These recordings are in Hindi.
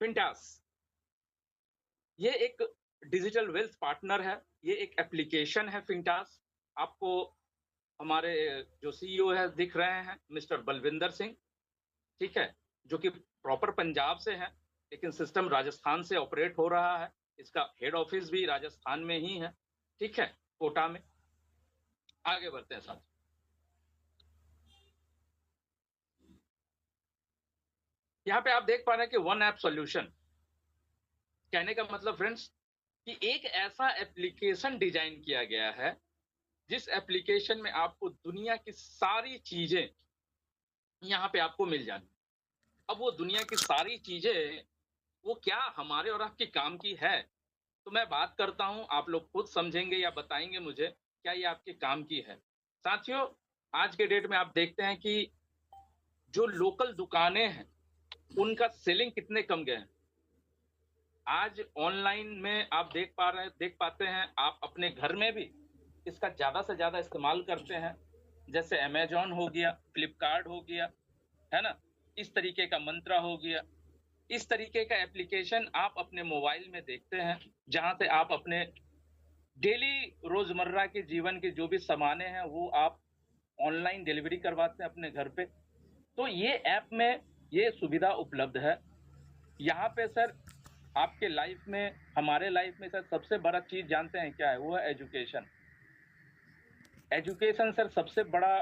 फिंटास ये एक डिजिटल वेल्थ पार्टनर है। ये एक एप्लीकेशन है फिंटास। आपको हमारे जो सीईओ है दिख रहे हैं, मिस्टर बलविंदर सिंह, ठीक है, जो कि प्रॉपर पंजाब से हैं, लेकिन सिस्टम राजस्थान से ऑपरेट हो रहा है। इसका हेड ऑफिस भी राजस्थान में ही है, ठीक है, कोटा में। आगे बढ़ते हैं साथ। यहाँ पे आप देख पा रहे हैं कि वन ऐप सॉल्यूशन, कहने का मतलब फ्रेंड्स कि एक ऐसा एप्लीकेशन डिजाइन किया गया है जिस एप्लीकेशन में आपको दुनिया की सारी चीजें यहाँ पे आपको मिल जानी। अब वो दुनिया की सारी चीजें वो क्या हमारे और आपके काम की है, तो मैं बात करता हूं, आप लोग खुद समझेंगे या बताएंगे मुझे क्या ये आपके काम की है। साथियों, आज के डेट में आप देखते हैं कि जो लोकल दुकानें हैं उनका सेलिंग कितने कम गए हैं। आज ऑनलाइन में आप देख पाते हैं, आप अपने घर में भी इसका ज्यादा से ज्यादा इस्तेमाल करते हैं। जैसे अमेजॉन हो गया, फ्लिपकार्ट हो गया, है ना, इस तरीके का मंत्रा हो गया। इस तरीके का एप्लीकेशन आप अपने मोबाइल में देखते हैं, जहां से आप अपने डेली रोजमर्रा के जीवन के जो भी सामाने हैं वो आप ऑनलाइन डिलीवरी करवाते हैं अपने घर पे। तो ये ऐप में ये सुविधा उपलब्ध है। यहाँ पे सर आपके लाइफ में, हमारे लाइफ में सर सबसे बड़ा चीज जानते हैं क्या है? वो है एजुकेशन। एजुकेशन सर सबसे बड़ा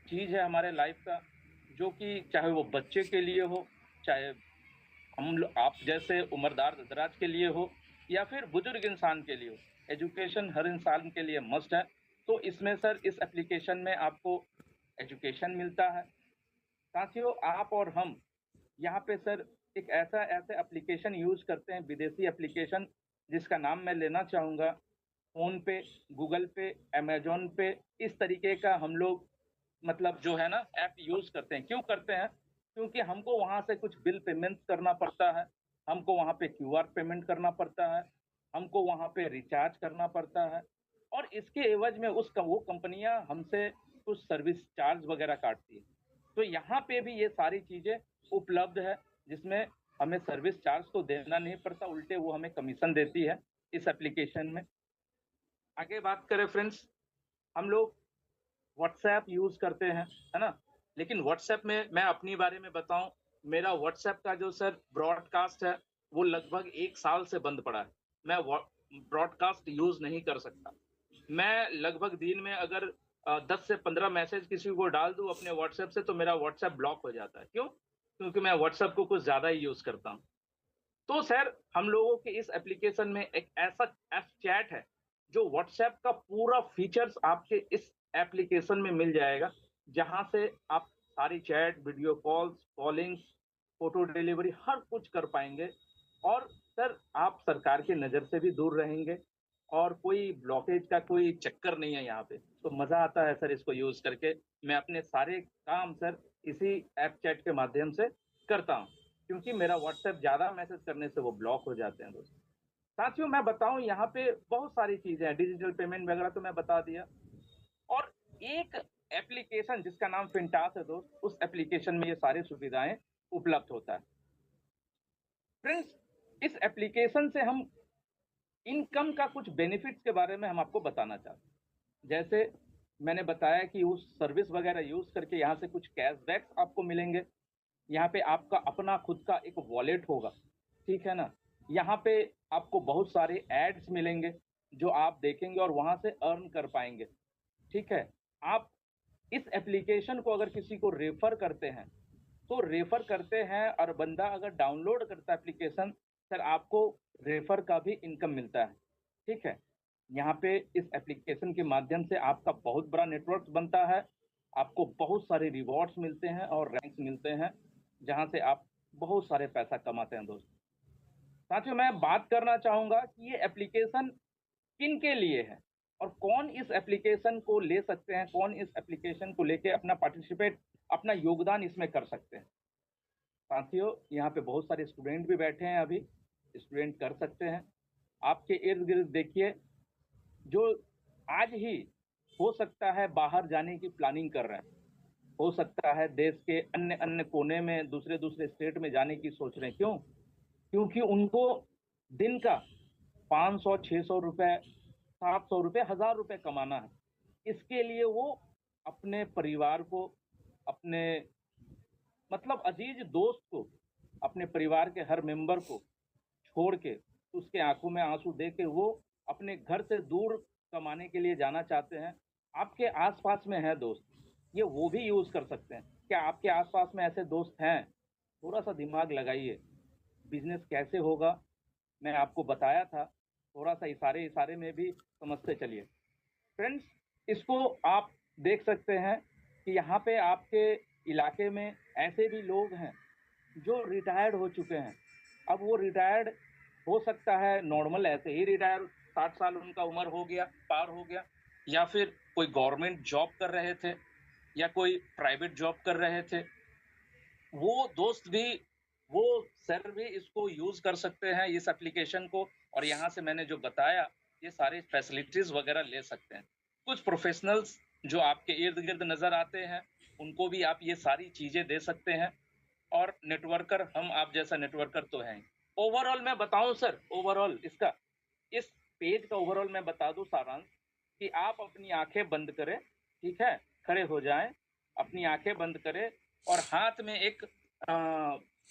चीज है हमारे लाइफ का, जो कि चाहे वो बच्चे के लिए हो, चाहे आप जैसे उम्रदार दराज के लिए हो, या फिर बुजुर्ग इंसान के लिए हो। एजुकेशन हर इंसान के लिए मस्ट है। तो इसमें सर इस एप्लीकेशन में आपको एजुकेशन मिलता है। साथियों, आप और हम यहाँ पे सर एक ऐसे एप्लीकेशन यूज करते हैं, विदेशी एप्लीकेशन, जिसका नाम मैं लेना चाहूंगा। फोन पे, गूगल पे, अमेजोन पे, इस तरीके का हम लोग मतलब जो है ना ऐप यूज करते हैं। क्यों करते हैं? क्योंकि हमको वहां से कुछ बिल पेमेंट करना पड़ता है, हमको वहां पे क्यूआर पेमेंट करना पड़ता है, हमको वहां पे रिचार्ज करना पड़ता है, और इसके एवज में वो कंपनियां हमसे कुछ सर्विस चार्ज वगैरह काटती है। तो यहाँ पे भी ये सारी चीजें उपलब्ध है, जिसमें हमें सर्विस चार्ज तो देना नहीं पड़ता, उल्टे वो हमें कमीशन देती है इस एप्लीकेशन में। आगे बात करें फ्रेंड्स, हम लोग व्हाट्सएप यूज करते हैं, है ना, लेकिन व्हाट्सएप में मैं अपनी बारे में बताऊं, मेरा व्हाट्सएप का जो सर ब्रॉडकास्ट है वो लगभग 1 साल से बंद पड़ा है। मैं ब्रॉडकास्ट यूज नहीं कर सकता। मैं लगभग दिन में अगर 10 से 15 मैसेज किसी को डाल दूं अपने व्हाट्सएप से, तो मेरा व्हाट्सएप ब्लॉक हो जाता है। क्यों? क्योंकि मैं व्हाट्सएप को कुछ ज्यादा ही यूज करता हूं। तो सर हम लोगों के इस एप्लीकेशन में एक ऐसा ऐप चैट है, जो व्हाट्सएप का पूरा फीचर्स आपके इस एप्लीकेशन में मिल जाएगा, जहां से आप सारी chat, video calls, callings, photo delivery हर कुछ कर पाएंगे। और सर आप सरकार की नज़र से भी दूर रहेंगे, और कोई ब्लॉकेज का कोई चक्कर नहीं है यहाँ पे। तो मज़ा आता है सर इसको यूज़ करके। मैं अपने सारे काम सर इसी ऐप चैट के माध्यम से करता हूँ, क्योंकि मेरा व्हाट्सएप ज़्यादा मैसेज करने से वो ब्लॉक हो जाते हैं दोस्त। साथियों, मैं बताऊं यहाँ पे बहुत सारी चीज़ें हैं, डिजिटल पेमेंट वगैरह तो मैं बता दिया। और एक एप्लीकेशन जिसका नाम फिंटास है दोस्त, उस एप्लीकेशन में ये सारी सुविधाएं उपलब्ध होता है। फ्रेंड्स, इस एप्लीकेशन से हम इनकम का कुछ बेनिफिट्स के बारे में हम आपको बताना चाहते हैं। जैसे मैंने बताया कि उस सर्विस वगैरह यूज करके यहाँ से कुछ कैशबैक्स आपको मिलेंगे। यहाँ पे आपका अपना खुद का एक वॉलेट होगा, ठीक है ना। यहाँ पे आपको बहुत सारे एड्स मिलेंगे जो आप देखेंगे और वहां से अर्न कर पाएंगे, ठीक है। आप इस एप्लीकेशन को अगर किसी को रेफर करते हैं, तो रेफर करते हैं और बंदा अगर डाउनलोड करता है एप्लीकेशन, सर आपको रेफर का भी इनकम मिलता है, ठीक है। यहाँ पे इस एप्लीकेशन के माध्यम से आपका बहुत बड़ा नेटवर्क बनता है, आपको बहुत सारे रिवॉर्ड्स मिलते हैं और रैंक्स मिलते हैं, जहाँ से आप बहुत सारे पैसा कमाते हैं दोस्त। साथियों, मैं बात करना चाहूंगा कि ये एप्लीकेशन किन के लिए है और कौन इस एप्लीकेशन को ले सकते हैं, कौन इस एप्लीकेशन को लेके अपना पार्टिसिपेट, अपना योगदान इसमें कर सकते हैं। साथियों, यहाँ पे बहुत सारे स्टूडेंट भी बैठे हैं, अभी स्टूडेंट कर सकते हैं। आपके इर्द गिर्द देखिए, जो आज ही हो सकता है बाहर जाने की प्लानिंग कर रहे हैं, हो सकता है देश के अन्य अन्य कोने में, दूसरे दूसरे स्टेट में जाने की सोच रहे हैं। क्यों? क्योंकि उनको दिन का 500, 600 रुपए, 700 रुपए, 1000 रुपए कमाना है। इसके लिए वो अपने परिवार को, अपने मतलब अजीज दोस्त को, अपने परिवार के हर मेंबर को छोड़ के, उसके आंखों में आंसू दे के वो अपने घर से दूर कमाने के लिए जाना चाहते हैं। आपके आसपास में है दोस्त, ये वो भी यूज कर सकते हैं। क्या आपके आसपास में ऐसे दोस्त हैं? थोड़ा सा दिमाग लगाइए। बिजनेस कैसे होगा मैं आपको बताया था, थोड़ा सा इशारे इशारे में भी समझते चलिए। फ्रेंड्स, इसको आप देख सकते हैं कि यहाँ पे आपके इलाके में ऐसे भी लोग हैं जो रिटायर्ड हो चुके हैं। अब वो रिटायर्ड हो सकता है नॉर्मल ऐसे ही रिटायर, 60 साल उनका उम्र हो गया, पार हो गया, या फिर कोई गवर्नमेंट जॉब कर रहे थे या कोई प्राइवेट जॉब कर रहे थे। वो दोस्त भी, वो सर भी इसको यूज कर सकते हैं इस एप्लीकेशन को, और यहाँ से मैंने जो बताया ये सारी फैसिलिटीज वगैरह ले सकते हैं। कुछ प्रोफेशनल्स जो आपके इर्द गिर्द नजर आते हैं उनको भी आप ये सारी चीजें दे सकते हैं। और नेटवर्कर, हम आप जैसा नेटवर्कर तो हैं। ओवरऑल मैं बताऊं सर, ओवरऑल इसका, इस पेज का ओवरऑल मैं बता दूं सारांश, कि आप अपनी आंखें बंद करें, ठीक है, खड़े हो जाएं, अपनी आंखें बंद करें और हाथ में एक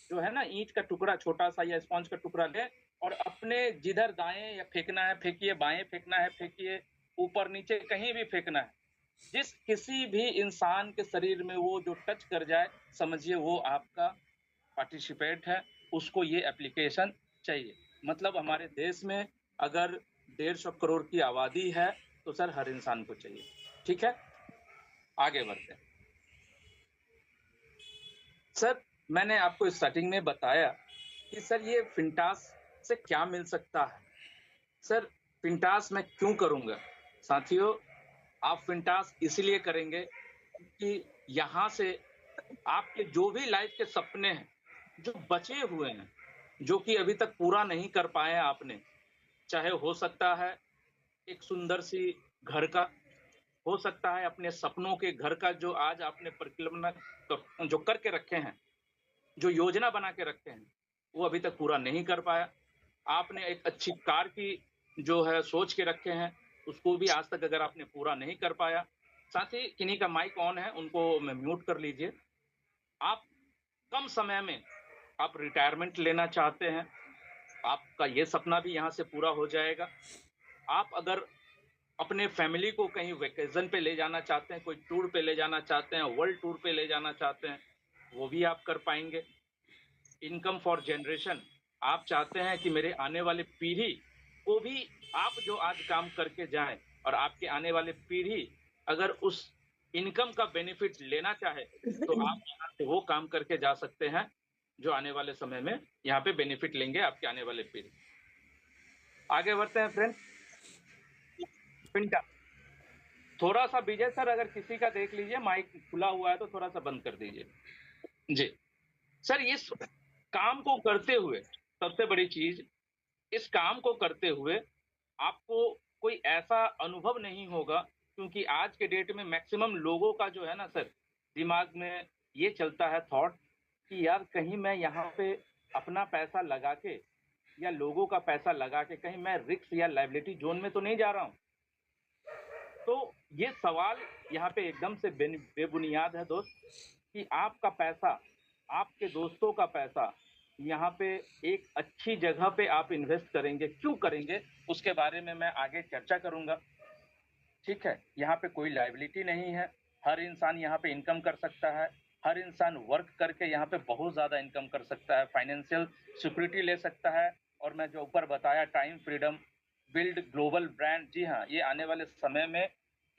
जो है ना ईंट का टुकड़ा, छोटा सा या स्पॉन्ज का टुकड़ा लें और अपने जिधर दाएं या फेंकना है फेंकिए, बाएं फेंकना है फेंकिए, ऊपर नीचे कहीं भी फेंकना है। जिस किसी भी इंसान के शरीर में वो जो टच कर जाए, समझिए वो आपका पार्टिसिपेट है, उसको ये एप्लीकेशन चाहिए। मतलब हमारे देश में अगर 150 करोड़ की आबादी है तो सर हर इंसान को चाहिए। ठीक है, आगे बढ़ते हैं। सर, मैंने आपको स्टार्टिंग में बताया कि सर ये फिंटास से क्या मिल सकता है। सर, फिंटास मैं क्यों करूंगा? साथियों, आप फिंटास इसलिए करेंगे कि यहाँ से आपके जो भी लाइफ के सपने हैं, जो बचे हुए हैं, जो कि अभी तक पूरा नहीं कर पाए हैं आपने, चाहे हो सकता है एक सुंदर सी घर का, हो सकता है अपने सपनों के घर का, जो आज आपने परिकल्पना जो करके रखे हैं, जो योजना बना के रखे हैं, वो अभी तक पूरा नहीं कर पाया। आपने एक अच्छी कार की जो है सोच के रखे हैं, उसको भी आज तक अगर आपने पूरा नहीं कर पाया। साथ ही किन्हीं का माइक ऑन है, उनको मैं म्यूट कर लीजिए। आप कम समय में आप रिटायरमेंट लेना चाहते हैं, आपका ये सपना भी यहाँ से पूरा हो जाएगा। आप अगर अपने फैमिली को कहीं वेकेशन पे ले जाना चाहते हैं, कोई टूर पे ले जाना चाहते हैं, वर्ल्ड टूर पे ले जाना चाहते हैं, वो भी आप कर पाएंगे। इनकम फॉर जनरेशन, आप चाहते हैं कि मेरे आने वाले पीढ़ी को भी आप जो आज काम करके जाएं, और आपके आने वाले पीढ़ी अगर उस इनकम का बेनिफिट लेना चाहे तो आप यहाँ से वो काम करके जा सकते हैं जो आने वाले समय में यहाँ पे बेनिफिट लेंगे आपके आने वाले पीढ़ी। आगे बढ़ते हैं फ्रेंड्स। पिंटा, थोड़ा सा विजय सर अगर किसी का देख लीजिए माइक खुला हुआ है तो थोड़ा सा बंद कर दीजिए जी। सर, इस काम को करते हुए सबसे बड़ी चीज, इस काम को करते हुए आपको कोई ऐसा अनुभव नहीं होगा, क्योंकि आज के डेट में मैक्सिमम लोगों का जो है ना सर, दिमाग में ये चलता है थॉट कि यार कहीं मैं यहाँ पे अपना पैसा लगा के या लोगों का पैसा लगा के कहीं मैं रिस्क या लायबिलिटी जोन में तो नहीं जा रहा हूँ। तो ये सवाल यहाँ पे एकदम से बेबुनियाद है दोस्त, कि आपका पैसा, आपके दोस्तों का पैसा यहाँ पे एक अच्छी जगह पे आप इन्वेस्ट करेंगे, क्यों करेंगे उसके बारे में मैं आगे चर्चा करूंगा। ठीक है, यहाँ पे कोई लायबिलिटी नहीं है, हर इंसान यहाँ पे इनकम कर सकता है, हर इंसान वर्क करके यहाँ पे बहुत ज्यादा इनकम कर सकता है, फाइनेंशियल सिक्योरिटी ले सकता है। और मैं जो ऊपर बताया time freedom, build global brand, जी हाँ, ये आने वाले समय में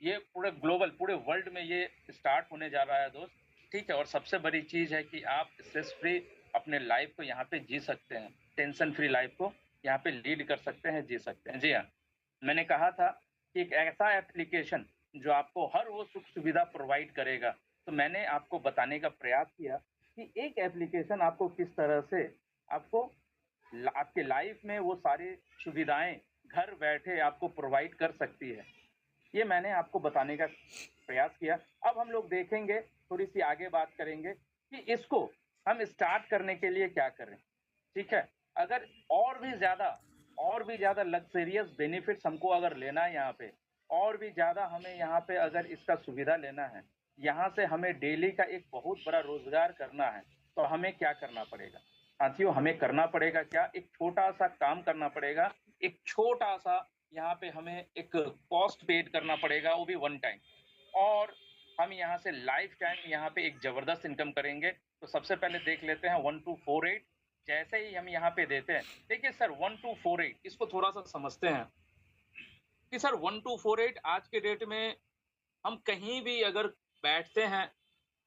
ये पूरे ग्लोबल, पूरे वर्ल्ड में ये स्टार्ट होने जा रहा है दोस्त। ठीक है, और सबसे बड़ी चीज है कि आप स्ट्रेस फ्री अपने लाइफ को यहाँ पे जी सकते हैं, टेंशन फ्री लाइफ को यहाँ पे लीड कर सकते हैं, जी सकते हैं। जी हाँ, मैंने कहा था कि एक ऐसा एप्लीकेशन जो आपको हर वो सुख सुविधा प्रोवाइड करेगा, तो मैंने आपको बताने का प्रयास किया कि एक एप्लीकेशन आपको किस तरह से आपको आपके लाइफ में वो सारी सुविधाएं घर बैठे आपको प्रोवाइड कर सकती है, ये मैंने आपको बताने का प्रयास किया। अब हम लोग देखेंगे, थोड़ी सी आगे बात करेंगे कि इसको हम स्टार्ट करने के लिए क्या करें। ठीक है, अगर और भी ज़्यादा लग्ज़रियस बेनिफिट्स हमको अगर लेना है यहाँ पे, और भी ज़्यादा हमें यहाँ पे अगर इसका सुविधा लेना है, यहाँ से हमें डेली का एक बहुत बड़ा रोज़गार करना है, तो हमें क्या करना पड़ेगा? साथियों, हमें करना पड़ेगा क्या? एक छोटा-सा काम करना पड़ेगा, एक छोटा-सा यहाँ पे हमें एक कॉस्ट पेड करना पड़ेगा, वो भी वन टाइम। और हम यहाँ से लाइफ टाइम यहाँ पे एक ज़बरदस्त इनकम करेंगे। तो सबसे पहले देख लेते हैं 1248। जैसे ही हम यहाँ पे देते हैं, देखिए सर 1248 इसको थोड़ा-सा समझते हैं कि सर 1248 आज के डेट में हम कहीं भी अगर बैठते हैं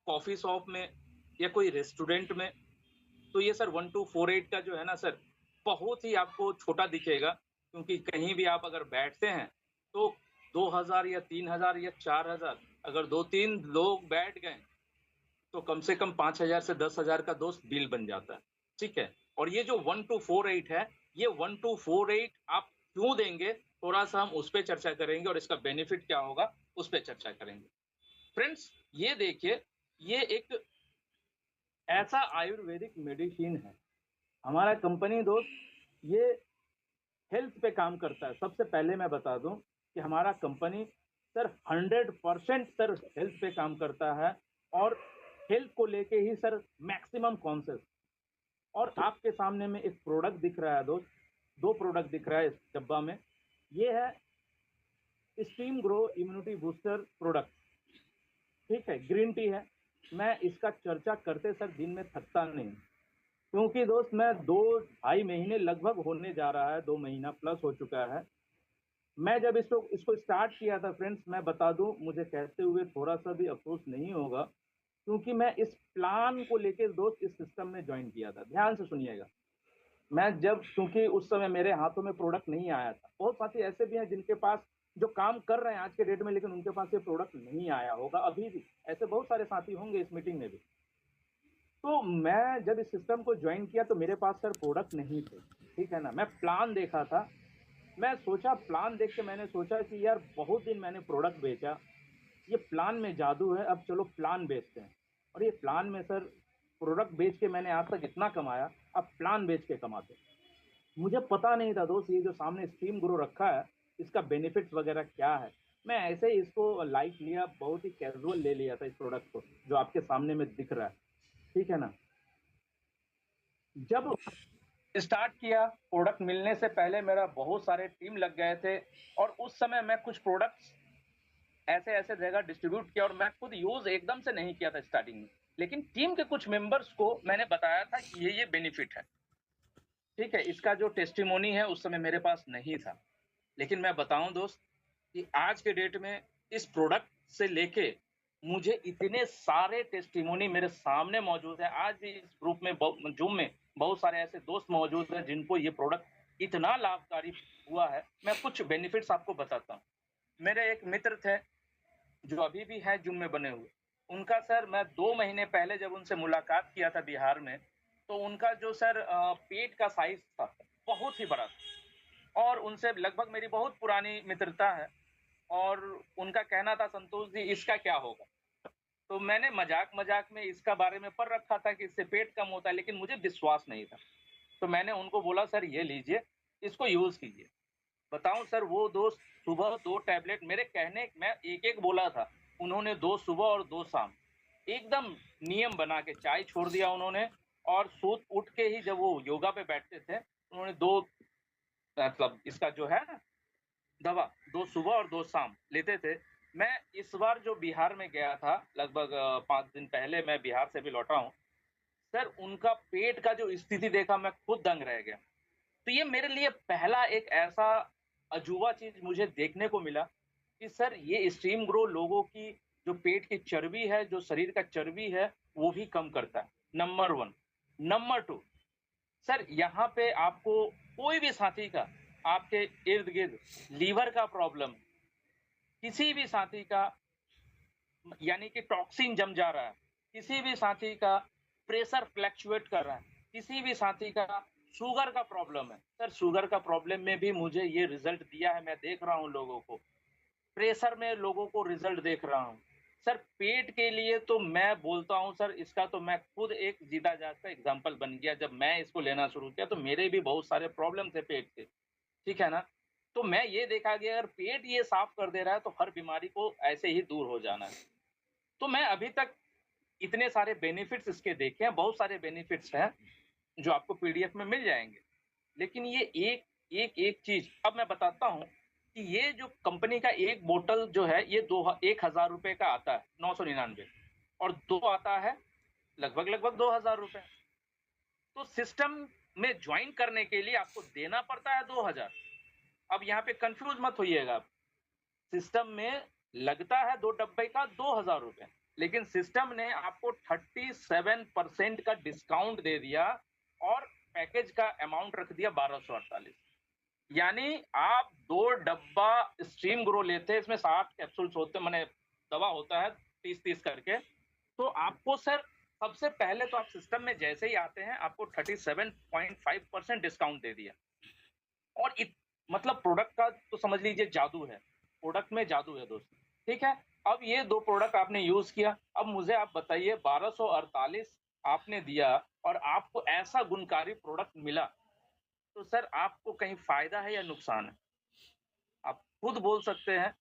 कॉफ़ी शॉप में या कोई रेस्टोरेंट में, तो ये सर 1248 का जो है ना सर, बहुत ही आपको छोटा दिखेगा, क्योंकि कहीं भी आप अगर बैठते हैं, तो 2000 या 3000 या 4000 अगर 2-3 लोग बैठ गए, तो कम से कम 5000 से 10,000 का दोस्त बिल बन जाता है, ठीक है? और ये जो 1248 है, ये 1248 आप क्यों देंगे, थोड़ा-सा हम उस पे चर्चा करेंगे और इसका बेनिफिट क्या होगा, उस पे चर्चा करेंगे। फ्रेंड्स, ये देखिए, ये एक ऐसा आयुर्वेदिक मेडिसिन है। हमारा कंपनी दोस्त ये हेल्थ पे काम करता है। सबसे पहले मैं बता दूं कि हमारा कंपनी सर 100% सर हेल्थ पे काम करता है, और हेल्थ को लेके ही सर मैक्सिमम कॉन्शियस। और आपके सामने में एक प्रोडक्ट दिख रहा है दोस्त, दो प्रोडक्ट दिख रहा है इस डब्बा में। ये है steam grow immunity booster product, ठीक है, ग्रीन टी है। मैं इसका चर्चा करते सर दिन में थकता नहीं, क्योंकि दोस्त मैं 2-2.5 महीने लगभग होने जा रहा है, 2 महीना प्लस हो चुका है। मैं जब इसको इसको स्टार्ट किया था फ्रेंड्स, मैं बता दूं, मुझे कहते हुए थोड़ा सा भी अफसोस नहीं होगा, क्योंकि मैं इस प्लान को लेके दोस्त इस सिस्टम में ज्वाइन किया था। ध्यान से सुनिएगा, मैं जब, क्योंकि उस समय मेरे हाथों में प्रोडक्ट नहीं आया था। बहुत साथी ऐसे भी हैं जिनके पास जो काम कर रहे हैं आज के डेट में, लेकिन उनके पास ये प्रोडक्ट नहीं आया होगा अभी भी। ऐसे बहुत सारे साथी होंगे इस मीटिंग में भी। तो मैं जब इस सिस्टम को ज्वाइन किया तो मेरे पास सर प्रोडक्ट नहीं थे, ठीक है ना। मैं प्लान देखा था, मैं सोचा, प्लान देख के मैंने सोचा कि यार बहुत दिन मैंने प्रोडक्ट बेचा, ये प्लान में जादू है, अब चलो प्लान बेचते हैं। और ये प्लान में सर प्रोडक्ट बेच के मैंने आज तक इतना कमाया, अब प्लान बेच के कमाते। मुझे पता नहीं था दोस्त, ये जो सामने स्ट्रीम ग्रो रखा है, इसका बेनिफिट्स वगैरह क्या है। मैं ऐसे ही इसको लाइक लिया, बहुत ही कैजुअल ले लिया था इस प्रोडक्ट को, जो आपके सामने में दिख रहा है, ठीक है ना। जब स्टार्ट किया, प्रोडक्ट मिलने से पहले मेरा बहुत सारे टीम लग गए थे, और उस समय मैं कुछ प्रोडक्ट्स ऐसे-ऐसे जगह डिस्ट्रीब्यूट किया, और मैं खुद यूज़ एकदम से नहीं किया था स्टार्टिंग में। लेकिन टीम के कुछ मेंबर्स को मैंने बताया था कि ये बेनिफिट है। ठीक है, इसका जो टेस्टिमोनी है उस समय मेरे पास नहीं था। लेकिन मैं बताऊँ दोस्त कि आज के डेट में इस प्रोडक्ट से लेके मुझे इतने सारे टेस्टिमोनी मेरे सामने मौजूद है। आज भी इस ग्रुप में जूम में बहुत सारे ऐसे दोस्त मौजूद हैं जिनको ये प्रोडक्ट इतना लाभकारी हुआ है। मैं कुछ बेनिफिट्स आपको बताता हूँ। मेरे एक मित्र थे जो अभी भी हैं जूम में बने हुए। उनका सर मैं 2 महीने पहले जब उनसे मुलाकात किया था बिहार में, तो उनका जो सर पेट का साइज़ था, बहुत ही बड़ा था, और उनसे लगभग मेरी बहुत पुरानी मित्रता है। और उनका कहना था, संतोष जी इसका क्या होगा? तो मैंने मज़ाक-मज़ाक में इसका बारे में पढ़ रखा था कि इससे पेट कम होता है, लेकिन मुझे विश्वास नहीं था। तो मैंने उनको बोला सर ये लीजिए, इसको यूज़ कीजिए। बताऊँ सर, वो दोस्त सुबह 2 टैबलेट मेरे कहने, मैं 1-1 बोला था, उन्होंने 2 सुबह और 2 शाम, एकदम नियम बना के चाय छोड़ दिया उन्होंने। और सूत उठ के ही जब वो योगा पे बैठते थे, उन्होंने 2 मतलब इसका जो है ना दवा, 2 सुबह और 2 शाम लेते थे। मैं इस बार जो बिहार में गया था, लगभग 5 दिन पहले मैं बिहार से भी लौटा हूँ। सर उनका पेट का जो स्थिति देखा, मैं खुद दंग रह गया। तो ये मेरे लिए पहला एक ऐसा अजूबा चीज़ मुझे देखने को मिला कि सर ये स्टीम ग्रो लोगों की जो पेट की चर्बी है, जो शरीर का चर्बी है, वो भी कम करता है, नंबर 1। नंबर 2, सर यहाँ पे आपको कोई भी साथी का, आपके इर्द-गिर्द लीवर का प्रॉब्लम, किसी भी साथी का यानी कि टॉक्सिन जम जा रहा है, किसी भी साथी का प्रेशर फ्लक्चुएट कर रहा है, किसी भी साथी का शुगर का प्रॉब्लम है। सर शुगर का प्रॉब्लम में भी मुझे ये रिज़ल्ट दिया है, मैं देख रहा हूँ लोगों को। प्रेशर में लोगों को रिज़ल्ट देख रहा हूँ। सर पेट के लिए तो मैं बोलता हूँ सर, इसका तो मैं खुद एक जीता जागता एग्जाम्पल बन गया। जब मैं इसको लेना शुरू किया तो मेरे भी बहुत सारे प्रॉब्लम थे पेट के, ठीक है ना? तो मैं ये देखा कि अगर पेट ये साफ कर दे रहा है तो हर बीमारी को ऐसे ही दूर हो जाना है। तो मैं अभी तक इतने सारे बेनिफिट्स इसके देखे हैं, बहुत सारे बेनिफिट्स हैं जो आपको पीडीएफ में मिल जाएँगे। लेकिन ये एक चीज़ अब मैं बताता हूँ कि ये जो कंपनी का एक बोतल जो है ये 1000 रुपए का आता है, 999, और 2 आता है लगभग 2000 रुपए। तो सिस्टम में ज्वाइन करने के लिए आपको देना पड़ता है 2000। अब यहाँ पे कंफ्यूज मत होइएगा आप। सिस्टम में लगता है 2 डब्बे का 2000 रुपए, लेकिन सिस्टम ने आपको 37% का डिस्काउंट दे दिया और पैकेज का अमाउंट रख दिया 1248। यानी आप 2 डब्बा स्ट्रीम ग्रो लेते हैं, इसमें 60 कैप्सूल्स होते हैं, माने दवा होता है 30-30 करके। तो आपको सर सबसे पहले तो आप सिस्टम में जैसे ही आते हैं आपको 37.5% डिस्काउंट दे दिया। और मतलब प्रोडक्ट का तो समझ लीजिए जादू है, प्रोडक्ट में जादू है दोस्त, ठीक है? अब ये 2 प्रोडक्ट आपने यूज किया, अब मुझे आप बताइए 1248 आपने दिया और आपको ऐसा गुणकारी प्रोडक्ट मिला, तो सर आपको कहीं फायदा है या नुकसान है? आप खुद बोल सकते हैं।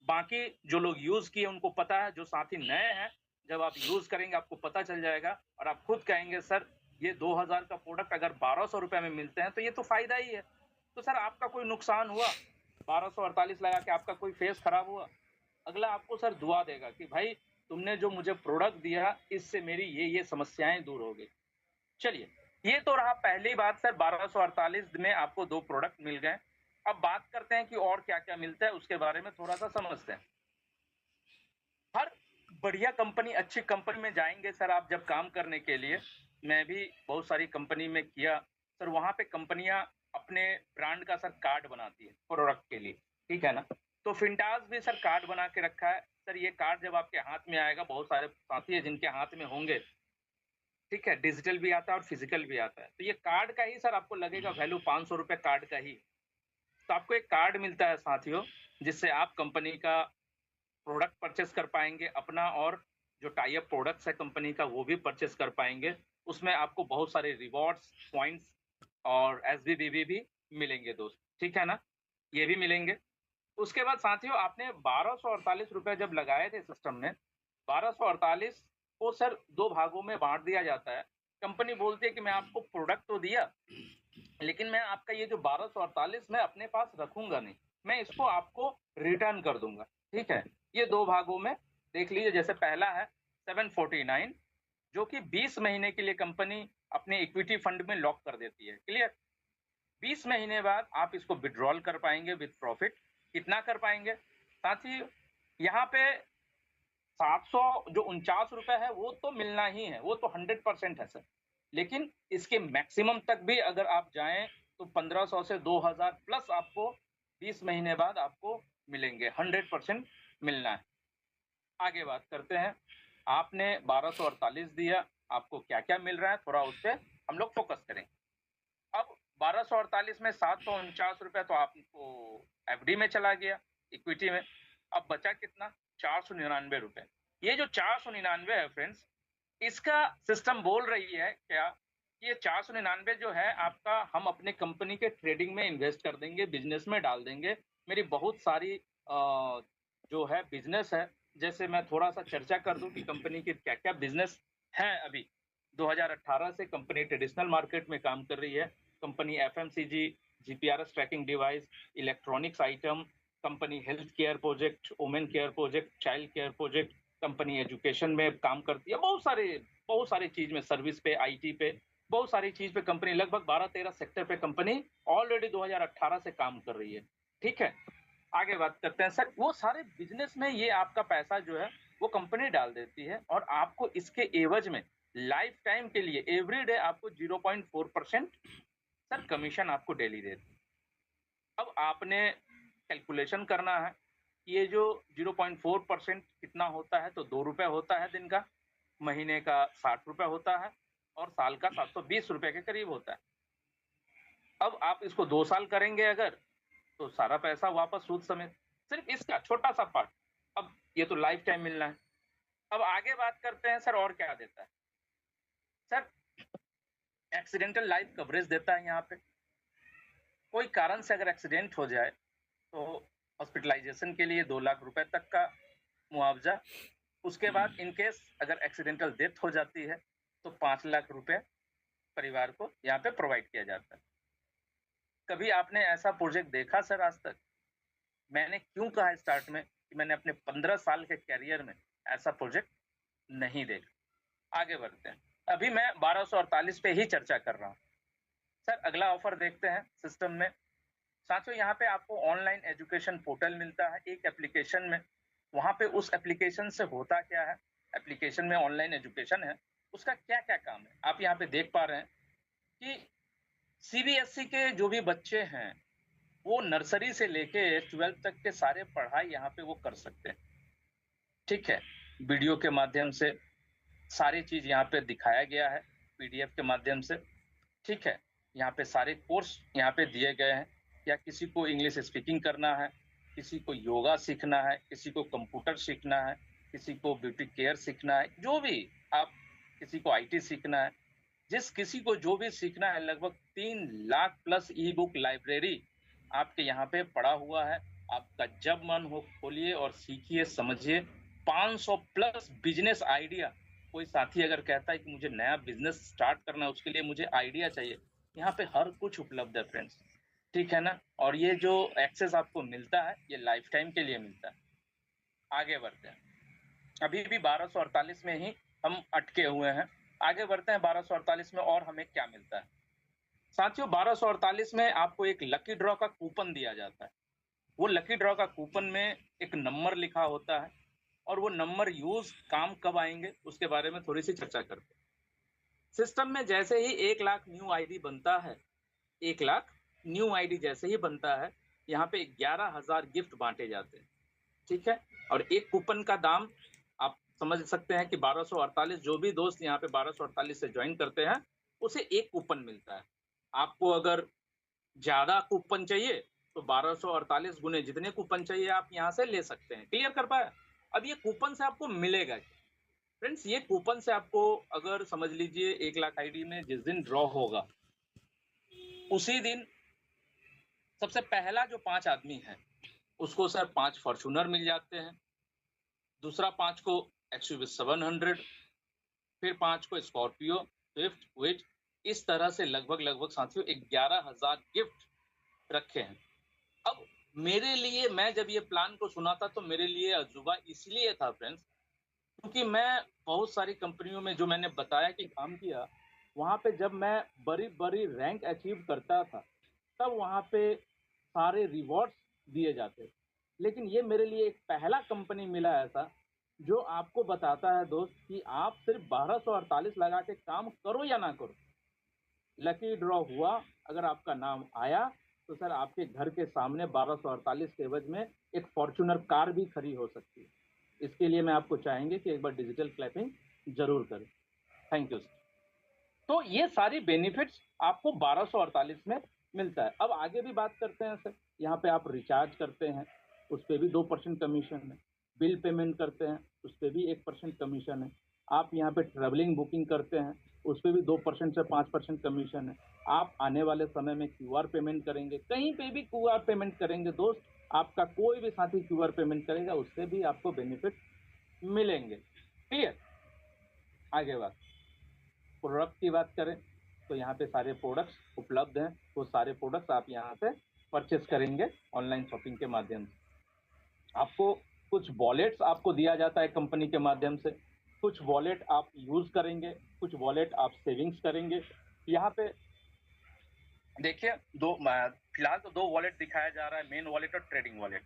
बाकी जो लोग यूज किए उनको पता है, जो साथी नए हैं जब आप यूज करेंगे आपको पता चल जाएगा और आप खुद कहेंगे सर ये 2000 का प्रोडक्ट अगर 1200 रुपए में मिलते हैं तो ये तो फायदा ही है। तो सर आपका कोई नुकसान हुआ? 1248 लगा के आपका कोई फेस खराब हुआ? अगला आपको सर दुआ देगा कि भाई तुमने जो मुझे प्रोडक्ट दिया इससे मेरी ये समस्याएं दूर हो गई। चलिए, ये तो रहा पहली बात सर, 1248 में आपको 2 प्रोडक्ट मिल गए। अब बात करते हैं कि और क्या-क्या मिलता है उसके बारे में थोड़ा-सा समझते हैं। हर बढ़िया कंपनी, अच्छी कंपनी में जाएँगे सर आप जब काम करने के लिए, मैं भी बहुत सारी कंपनी में किया। सर वहाँ पे कंपनियाँ अपने ब्रांड का सर कार्ड बनाती है प्रोडक्ट के लिए, ठीक है ना? तो फिंटास भी सर कार्ड बना के रखा है। सर ये कार्ड जब आपके हाथ में आएगा, बहुत सारे साथी हैं जिनके हाथ में होंगे, ठीक है? डिजिटल भी आता है और फिजिकल भी आता है। तो ये कार्ड का ही सर आपको लगेगा वैल्यू ₹500 कार्ड का ही। तो आपको एक कार्ड मिलता है साथियों, जिससे आप कंपनी का प्रोडक्ट परचेस कर पाएँगे अपना, और जो टाई अप प्रोडक्ट्स है कंपनी का वो भी परचेस कर पाएँगे। उसमें आपको बहुत सारे रिवॉर्ड्स, पॉइंट्स और एसबीबीबी भी मिलेंगे दोस्त, ठीक है ना? ये भी मिलेंगे। उसके बाद साथियों आपने ₹1248 जब लगाए थे सिस्टम में, 1248 को सर 2 भागों में बाँट दिया जाता है। कंपनी बोलती है कि मैं आपको प्रोडक्ट तो दिया, लेकिन मैं आपका ये जो 1248 मैं अपने पास रखूँगा नहीं, मैं इसको आपको रिटर्न कर दूँगा, ठीक है? ये 2 भागों में देख लीजिए। जैसे पहला है 749, जो कि 20 महीने के लिए कंपनी अपने इक्विटी फंड में लॉक कर देती है, क्लियर? 20 महीने बाद आप इसको विथड्रॉल कर पाएँगे विथ प्रॉफिट। कितना कर पाएँगे? साथ ही यहाँ पे 700 जो ₹49 है वो तो मिलना ही है, वो तो 100% है सर। लेकिन इसके मैक्सिमम तक भी अगर आप जाएँ तो 1500 से 2000 प्लस आपको 20 महीने बाद आपको मिलेंगे, 100% मिलना है। आगे बात करते हैं, आपने 1248 दिया, आपको क्या-क्या मिल रहा है थोड़ा उस पे हम लोग फोकस करें। अब 1248 में ₹749 तो आपको एफडी में चला गया, इक्विटी में। अब बचा कितना? ₹499। ये जो 499 है फ्रेंड्स, इसका सिस्टम बोल रही है क्या, ये 499 जो है आपका हम अपने कंपनी के ट्रेडिंग में इन्वेस्ट कर देंगे, बिज़नेस में डाल देंगे। मेरी बहुत सारी जो है बिज़नेस है, जैसे मैं थोड़ा-सा चर्चा कर दूँ कि कंपनी के क्या-क्या बिज़नेस हैं अभी। 2018 से कंपनी ट्रेडिशनल मार्केट में काम कर रही है। Company FMCG, GPRS tracking device, electronics item, company health care project, women care project, child care project, company education में काम करती है। बहुत सारी चीज़ में, सर्विस पे, आईटी पे, बहुत सारी चीज़ पे कंपनी, लगभग 12-13 सेक्टर पे कंपनी ऑलरेडी 2018 से काम कर रही है। ठीक है? आगे बात करते हैं सर, वो सारे बिज़नेस में ये आपका पैसा जो है वो कंपनी डाल देती है और आपको इसके एवज़ में लाइफ टाइम के लिए एवरीडे आपको 0.4% सर कमीशन आपको डेली देती है। अब आपने कैलकुलेशन करना है, ये जो 0.4% कितना होता है, तो ₹2 होता है दिन का, महीने का ₹60 होता है और साल का ₹720 के करीब होता है। अब आप इसको 2 साल करेंगे अगर, तो सारा पैसा वापस सूद समेत। सिर्फ इसका छोटा-सा पार्ट, अब ये तो लाइफ टाइम मिलना है। अब आगे बात करते हैं सर और क्या देता है। सर एक्सीडेंटल लाइफ कवरेज देता है यहाँ पे। कोई कारण से अगर एक्सीडेंट हो जाए तो हॉस्पिटलाइजेशन के लिए 2 लाख रुपए तक का मुआवजा। उसके बाद इन केस अगर एक्सीडेंटल डेथ हो जाती है तो 5 लाख रुपए परिवार को यहाँ पे प्रोवाइड किया जाता है। कभी आपने ऐसा प्रोजेक्ट देखा सर आज तक? मैंने क्यों कहा स्टार्ट में कि मैंने अपने 15 साल के कैरियर में ऐसा प्रोजेक्ट नहीं देखा। आगे बढ़ते हैं। अभी मैं 1248 पे ही चर्चा कर रहा हूँ। सर अगला ऑफर देखते हैं सिस्टम में। साथियों यहाँ पे आपको ऑनलाइन एजुकेशन पोर्टल मिलता है एक एप्लीकेशन में। वहाँ पे उस एप्लीकेशन से होता क्या है, एप्लीकेशन में ऑनलाइन एजुकेशन है, उसका क्या क्या काम है आप यहाँ पे देख पा रहे हैं कि सीबीएसई के जो भी बच्चे हैं वो नर्सरी से लेके 12th तक के सारे पढ़ाई यहाँ पे वो कर सकते हैं। ठीक है, वीडियो के माध्यम से सारी चीज यहाँ पे दिखाया गया है पीडीएफ के माध्यम से। ठीक है, यहाँ पे सारे कोर्स यहाँ पे दिए गए हैं। या किसी को इंग्लिश स्पीकिंग करना है, किसी को योगा सीखना है, किसी को कंप्यूटर सीखना है, किसी को ब्यूटी केयर सीखना है, जो भी आप, किसी को आईटी सीखना है, जिस किसी को जो भी सीखना है, लगभग 3 लाख प्लस ई बुक लाइब्रेरी आपके यहाँ पे पड़ा हुआ है। आपका जब मन हो खोलिए और सीखिए, समझिए। 500 प्लस बिजनेस आइडिया। कोई साथी अगर कहता है कि मुझे नया बिजनेस स्टार्ट करना है, उसके लिए मुझे आइडिया चाहिए, यहाँ पे हर कुछ उपलब्ध है फ्रेंड्स। ठीक है ना। और ये जो एक्सेस आपको मिलता है ये लाइफ टाइम के लिए मिलता है। आगे बढ़ते हैं। अभी भी 1248 में ही हम अटके हुए हैं। आगे बढ़ते हैं 1248 में और हमें क्या मिलता है। साथियों 1248 में आपको एक लकी ड्रॉ का कूपन दिया जाता है। वो लकी ड्रॉ का कूपन में एक नंबर लिखा होता है और वो नंबर यूज काम कब आएंगे उसके बारे में थोड़ी सी चर्चा करते हैं। सिस्टम में जैसे ही 1 लाख न्यू आईडी बनता है, 1 लाख न्यू आईडी जैसे ही बनता है, यहाँ पे 11,000 गिफ्ट बांटे जाते हैं। ठीक है, और एक कूपन का दाम आप समझ सकते हैं कि 1248। जो भी दोस्त यहाँ पे 1248 से ज्वाइन करते हैं उसे एक कूपन मिलता है। आपको अगर ज्यादा कूपन चाहिए तो 1248 गुने जितने कूपन चाहिए आप यहाँ से ले सकते हैं। क्लियर कर पाया? अब ये कूपन से आपको मिलेगा क्या फ्रेंड्स? ये कूपन से आपको, अगर समझ लीजिए 1 लाख आईडी में जिस दिन ड्रॉ होगा उसी दिन सबसे पहला जो 5 आदमी है उसको सर 5 फॉर्च्यूनर मिल जाते हैं। दूसरा 5 को एक्सयूवी 700, फिर 5 को स्कॉर्पियो, स्विफ्ट, विच। इस तरह से लगभग साथियों 11,000 गिफ्ट रखे हैं। अब मेरे लिए, मैं जब ये प्लान को सुना था तो मेरे लिए अजूबा इसलिए था फ्रेंड्स क्योंकि मैं बहुत सारी कंपनियों में, जो मैंने बताया कि काम किया, वहाँ पे जब मैं बड़ी रैंक अचीव करता था तब वहाँ पे सारे रिवॉर्ड्स दिए जाते। लेकिन ये मेरे लिए एक पहला कंपनी मिला ऐसा जो आपको बताता है दोस्त कि आप सिर्फ 1248 लगा के काम करो या ना करो, लकी ड्रॉ हुआ, अगर आपका नाम आया तो सर आपके घर के सामने 1248 के एवज में एक फॉर्च्यूनर कार भी खड़ी हो सकती है। इसके लिए मैं आपको चाहेंगे कि एक बार डिजिटल क्लैपिंग जरूर करें। Thank you sir. तो ये सारी बेनिफिट्स आपको 1248 में मिलता है। अब आगे भी बात करते हैं सर। यहाँ पे आप रिचार्ज करते हैं उस पर भी 2% कमीशन है। बिल पेमेंट करते हैं उस पर भी 1% कमीशन है। आप यहाँ पे ट्रेवलिंग बुकिंग करते हैं उस पर भी 2% से 5% कमीशन है। आप आने वाले समय में क्यूआर पेमेंट करेंगे, कहीं पे भी क्यूआर पेमेंट करेंगे दोस्त, आपका कोई भी साथी क्यूआर पेमेंट करेगा उससे भी आपको बेनिफिट मिलेंगे। क्लियर? आगे बात, प्रोडक्ट की बात करें तो यहाँ पे सारे प्रोडक्ट्स उपलब्ध हैं। वो सारे प्रोडक्ट्स आप यहाँ से परचेस करेंगे ऑनलाइन शॉपिंग के माध्यम से। आपको कुछ वॉलेट्स आपको दिया जाता है कंपनी के माध्यम से। कुछ वॉलेट आप यूज करेंगे, कुछ वॉलेट आप सेविंग्स करेंगे। यहाँ पे देखिए फिलहाल तो 2 वॉलेट दिखाया जा रहा है, मेन वॉलेट और ट्रेडिंग वॉलेट।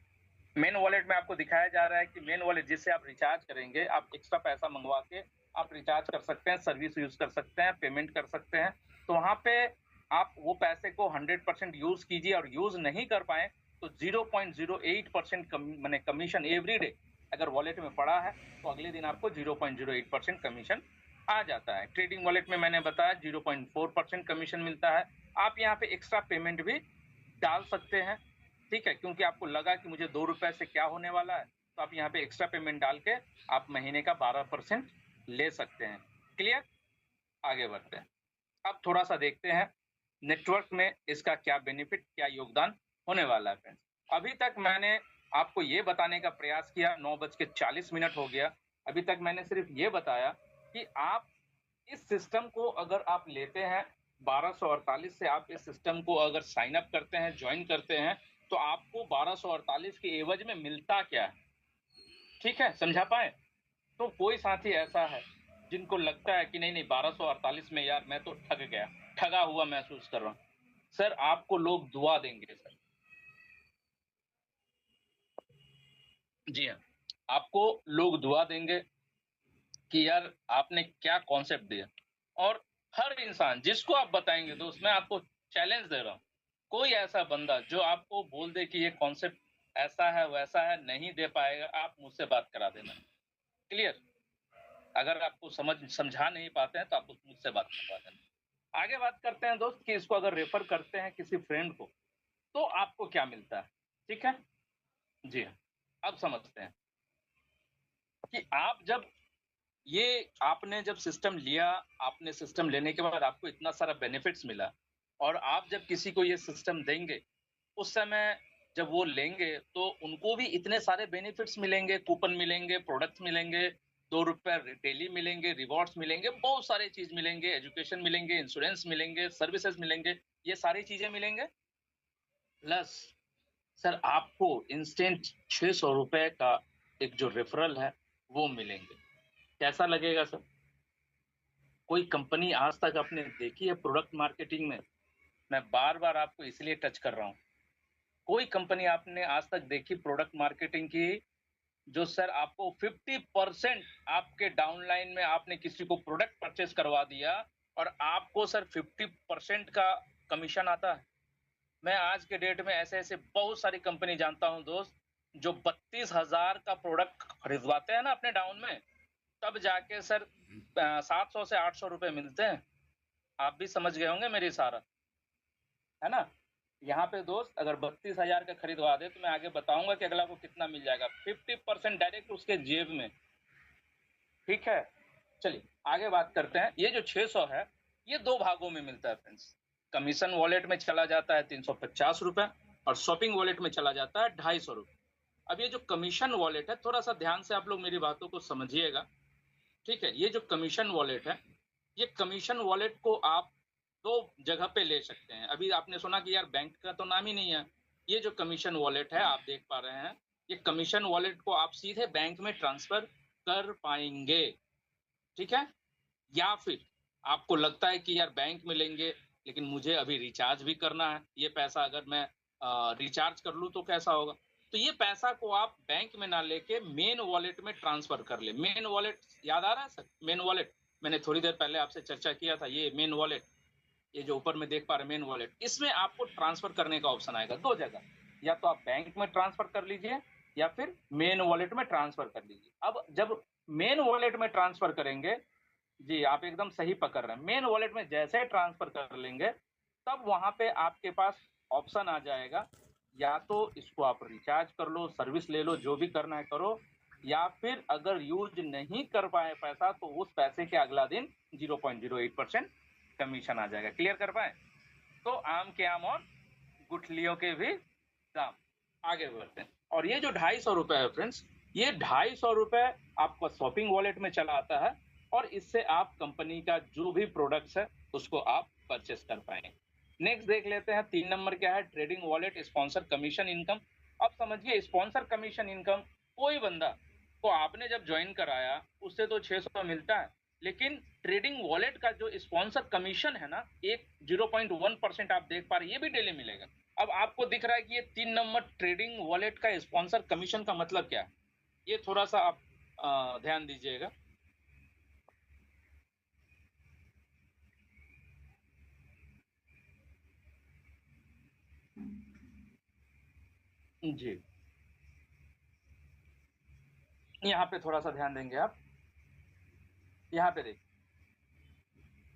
मेन वॉलेट में आपको दिखाया जा रहा है कि मेन वॉलेट जिससे आप रिचार्ज करेंगे, आप एक्स्ट्रा पैसा मंगवा के आप रिचार्ज कर सकते हैं, सर्विस यूज कर सकते हैं, पेमेंट कर सकते हैं। तो वहाँ पे आप वो पैसे को 100% यूज कीजिए और यूज नहीं कर पाए तो 0.08% मैंने कमीशन एवरी डे अगर वॉलेट में पड़ा है तो अगले दिन आपको 0.08% कमीशन आ जाता है। ट्रेडिंग वॉलेट में मैंने बताया 0.4% कमीशन मिलता है। आप यहाँ पे एक्स्ट्रा पेमेंट भी डाल सकते हैं। ठीक है, क्योंकि आपको लगा कि मुझे 2 रुपए से क्या होने वाला है, तो आप यहाँ पे एक्स्ट्रा पेमेंट डाल के आप महीने का 12% ले सकते हैं। क्लियर? आगे बढ़ते हैं। अब थोड़ा सा देखते हैं नेटवर्क में इसका क्या बेनिफिट, क्या योगदान होने वाला है फ्रेंड्स। अभी तक मैंने आपको ये बताने का प्रयास किया, 9:40 हो गया। अभी तक मैंने सिर्फ ये बताया कि आप इस सिस्टम को अगर आप लेते हैं 1248 से, आप इस सिस्टम को अगर साइन अप करते हैं, ज्वाइन करते हैं, तो आपको 1248 के एवज में मिलता क्या है? ठीक है, समझा पाए? तो कोई साथी ऐसा है जिनको लगता है कि नहीं 1248 में यार मैं तो ठग गया, ठगा हुआ महसूस कर रहा हूँ। सर आपको लोग दुआ देंगे सर। जी हाँ, आपको लोग दुआ देंगे कि यार आपने क्या कॉन्सेप्ट दिया। और हर इंसान जिसको आप बताएंगे दोस्त, मैं आपको चैलेंज दे रहा हूँ, कोई ऐसा बंदा जो आपको बोल दे कि ये कॉन्सेप्ट ऐसा है वैसा है, नहीं दे पाएगा, आप मुझसे बात करा देना। क्लियर? अगर आपको समझा नहीं पाते हैं तो आप मुझसे बात करवा देना। आगे बात करते हैं दोस्त कि इसको अगर रेफर करते हैं किसी फ्रेंड को तो आपको क्या मिलता है। ठीक है जी हाँ, अब समझते हैं कि आप जब आपने जब सिस्टम लिया, आपने सिस्टम लेने के बाद आपको इतना सारा बेनिफिट्स मिला, और आप जब किसी को ये सिस्टम देंगे उस समय जब वो लेंगे तो उनको भी इतने सारे बेनिफिट्स मिलेंगे, कूपन मिलेंगे, प्रोडक्ट्स मिलेंगे, 2 रुपए डेली मिलेंगे, रिवॉर्ड्स मिलेंगे, बहुत सारी चीज मिलेंगे, एजुकेशन मिलेंगे, इंश्योरेंस मिलेंगे, सर्विसेज मिलेंगे, ये सारी चीजें मिलेंगे। प्लस सर आपको इंस्टेंट 600 रुपए का एक जो रेफरल है वो मिलेंगे। कैसा लगेगा सर? कोई कंपनी आज तक आपने देखी है प्रोडक्ट मार्केटिंग में? मैं बार बार आपको इसलिए टच कर रहा हूँ, कोई कंपनी आपने आज तक देखी प्रोडक्ट मार्केटिंग की जो सर आपको 50% आपके डाउनलाइन में आपने किसी को प्रोडक्ट परचेस करवा दिया और आपको सर 50% का कमीशन आता है? मैं आज के डेट में ऐसे ऐसे बहुत सारी कंपनी जानता हूं दोस्त, जो 32,000 का प्रोडक्ट खरीदवाते हैं ना अपने डाउन में, तब जाके सर 700 से 800 रुपए मिलते हैं। आप भी समझ गए होंगे मेरी इशारा, है ना? यहाँ पे दोस्त अगर 32,000 का खरीदवा दे तो मैं आगे बताऊंगा कि अगला को कितना मिल जाएगा, 50% डायरेक्ट उसके जेब में। ठीक है, चलिए आगे बात करते हैं। ये जो 600 है ये 2 भागों में मिलता है फ्रेंड्स। कमीशन वॉलेट में चला जाता है 350 रुपए और शॉपिंग वॉलेट में चला जाता है 250 रुपए। अब ये जो कमीशन वॉलेट है, थोड़ा सा ध्यान से आप लोग मेरी बातों को समझिएगा। ठीक है, ये जो कमीशन वॉलेट है, ये कमीशन वॉलेट को आप 2 जगह पे ले सकते हैं। अभी आपने सुना कि यार बैंक का तो नाम ही नहीं है। ये जो कमीशन वॉलेट है आप देख पा रहे हैं, ये कमीशन वॉलेट को आप सीधे बैंक में ट्रांसफर कर पाएंगे। ठीक है, या फिर आपको लगता है कि यार बैंक में लेंगे लेकिन मुझे अभी रिचार्ज भी करना है, ये पैसा अगर मैं रिचार्ज कर लूँ तो कैसा होगा, तो ये पैसा को आप बैंक में ना लेके मेन वॉलेट में ट्रांसफर कर ले। मेन वॉलेट याद आ रहा है सर? मेन वॉलेट मैंने थोड़ी देर पहले आपसे चर्चा किया था। ये मेन वॉलेट, ये जो ऊपर में देख पा रहे मेन वॉलेट, इसमें आपको ट्रांसफर करने का ऑप्शन आएगा 2 जगह, या तो आप बैंक में ट्रांसफर कर लीजिए या फिर मेन वॉलेट में ट्रांसफर कर लीजिए। अब जब मेन वॉलेट में ट्रांसफर करेंगे, जी आप एकदम सही पकड़ रहे हैं, मेन वॉलेट में जैसे ट्रांसफर कर लेंगे तब वहां पे आपके पास ऑप्शन आ जाएगा, या तो इसको आप रिचार्ज कर लो, सर्विस ले लो, जो भी करना है करो, या फिर अगर यूज नहीं कर पाए पैसा तो उस पैसे के अगला दिन 0.08% कमीशन आ जाएगा। क्लियर कर पाए? तो आम के आम और गुठलियों के भी दाम। आगे बढ़ते हैं। और ये जो 250 रुपए है फ्रेंड्स, ये 250 रुपए आपका शॉपिंग वॉलेट में चला आता है और इससे आप कंपनी का जो भी प्रोडक्ट्स है उसको आप परचेस कर पाएंगे। नेक्स्ट देख लेते हैं 3 नंबर क्या है, trading wallet sponsor commission income. अब समझिए स्पॉन्सर कमीशन इनकम, कोई बंदा को आपने जब ज्वाइन कराया उससे तो 600 मिलता है, लेकिन ट्रेडिंग वॉलेट का जो स्पॉन्सर कमीशन है ना, एक 0.1% आप देख पा रहे, ये भी डेली मिलेगा। अब आपको दिख रहा है कि ये 3 नंबर ट्रेडिंग वॉलेट का स्पॉन्सर कमीशन का मतलब क्या है, ये थोड़ा सा आप ध्यान दीजिएगा। जी, यहाँ पे थोड़ा सा ध्यान देंगे आप। यहाँ पे देखिए,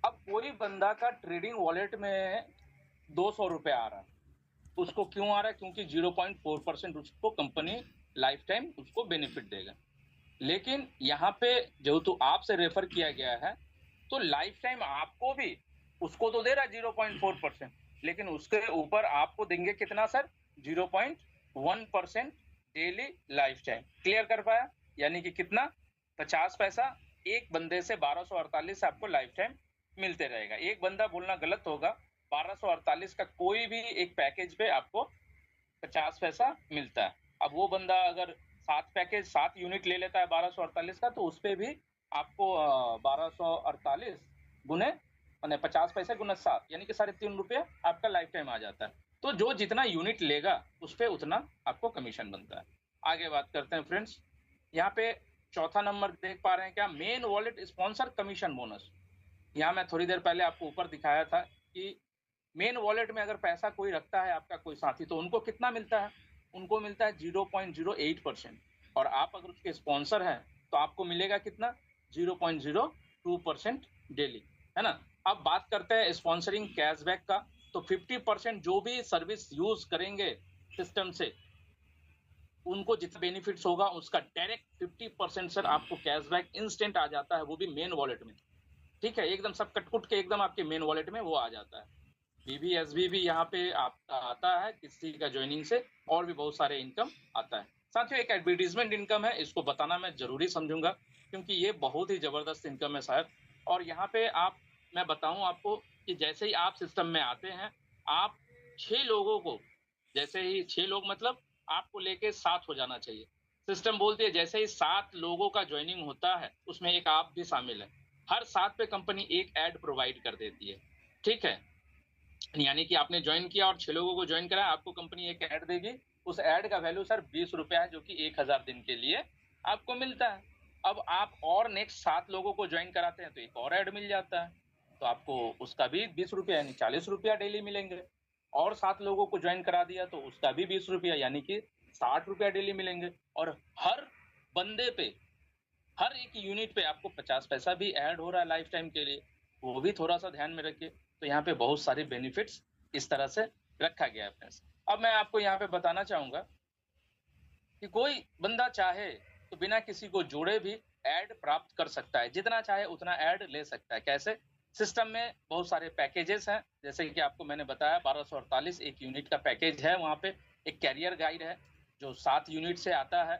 अब कोई बंदा का ट्रेडिंग वॉलेट में 200 रुपए आ रहा है, उसको क्यों आ रहा है? क्योंकि 0.4% उसको कंपनी लाइफ टाइम उसको बेनिफिट देगा। लेकिन यहाँ पे जो तो आपसे रेफर किया गया है, तो लाइफ टाइम आपको भी उसको तो दे रहा है 0.4%, लेकिन उसके ऊपर आपको देंगे कितना sir? 0.1% daily life time. Clear कर पाया? यानी कि कितना? 50 पैसा एक बंदे से 1248 आपको लाइफ टाइम मिलते रहेगा। एक बंदा बोलना गलत होगा, 1248 का कोई भी एक पैकेज पे आपको 50 पैसा मिलता है। अब वो बंदा अगर 7 यूनिट ले लेता है 1248 का, तो उस पे भी आपको 1248 गुने मैंने 50 पैसे गुना 7 यानी कि 3.5 रुपये आपका लाइफ टाइम आ जाता है। तो जो जितना यूनिट लेगा उस पे उतना आपको कमीशन बनता है। आगे बात करते हैं फ्रेंड्स। यहाँ पे चौथा नंबर देख पा रहे हैं क्या? Main wallet sponsor commission bonus. यहाँ मैं थोड़ी देर पहले आपको ऊपर दिखाया था कि मेन वॉलेट में अगर पैसा कोई रखता है आपका कोई साथी, तो उनको कितना मिलता है? उनको मिलता है 0.08%। और आप अगर उसके स्पॉन्सर हैं तो आपको मिलेगा कितना? 0.02% डेली, है ना। अब बात करते हैं स्पॉन्सरिंग कैशबैक का। तो 50% जो भी सर्विस यूज करेंगे सिस्टम से, उनको जितना बेनिफिट्स होगा उसका डायरेक्ट 50% सर आपको कैशबैक इंस्टेंट आ जाता है, वो भी मेन वॉलेट में। ठीक है, एकदम सब कटकुट के एकदम आपके मेन वॉलेट में वो आ जाता है। बीबीएसबी भी यहाँ पे आता है किसी का ज्वाइनिंग से, और भी बहुत सारे इनकम आता है। साथियों, एक एडवर्टीजमेंट इनकम है, इसको बताना मैं जरूरी समझूंगा क्योंकि ये बहुत ही जबरदस्त इनकम है शायद। और यहाँ पे मैं बताऊं आपको कि जैसे ही आप सिस्टम में आते हैं, आप 6 लोगों को, जैसे ही 6 लोग मतलब आपको लेके 7 हो जाना चाहिए। सिस्टम बोलती है जैसे ही 7 लोगों का ज्वाइनिंग होता है, उसमें एक आप भी शामिल है, हर 7 पे कंपनी एक ऐड प्रोवाइड कर देती है। ठीक है, यानी कि आपने ज्वाइन किया और 6 लोगों को ज्वाइन कराया, आपको कंपनी एक ऐड देगी। उस ऐड का वैल्यू सर 20 रुपया है, जो कि 1000 दिन के लिए आपको मिलता है। अब आप और नेक्स्ट 7 लोगों को ज्वाइन कराते हैं तो एक और ऐड मिल जाता है, तो आपको उसका भी 20 रुपया यानी 40 रुपया डेली मिलेंगे। और 7 लोगों को ज्वाइन करा दिया तो उसका भी 20 रुपया यानी कि 60 रुपया डेली मिलेंगे। और हर बंदे पे, हर एक यूनिट पे आपको 50 पैसा भी ऐड हो रहा है लाइफ टाइम के लिए, वो भी थोड़ा सा ध्यान में रखिए। तो यहाँ पे बहुत सारे बेनिफिट्स इस तरह से रखा गया है फ्रेंड्स। अब मैं आपको यहाँ पे बताना चाहूंगा कि कोई बंदा चाहे तो बिना किसी को जोड़े भी ऐड प्राप्त कर सकता है, जितना चाहे उतना ऐड ले सकता है। कैसे? सिस्टम में बहुत सारे पैकेजेस हैं, जैसे कि आपको मैंने बताया 1248 एक यूनिट का पैकेज है। वहाँ पे एक कैरियर गाइड है जो 7 यूनिट से आता है,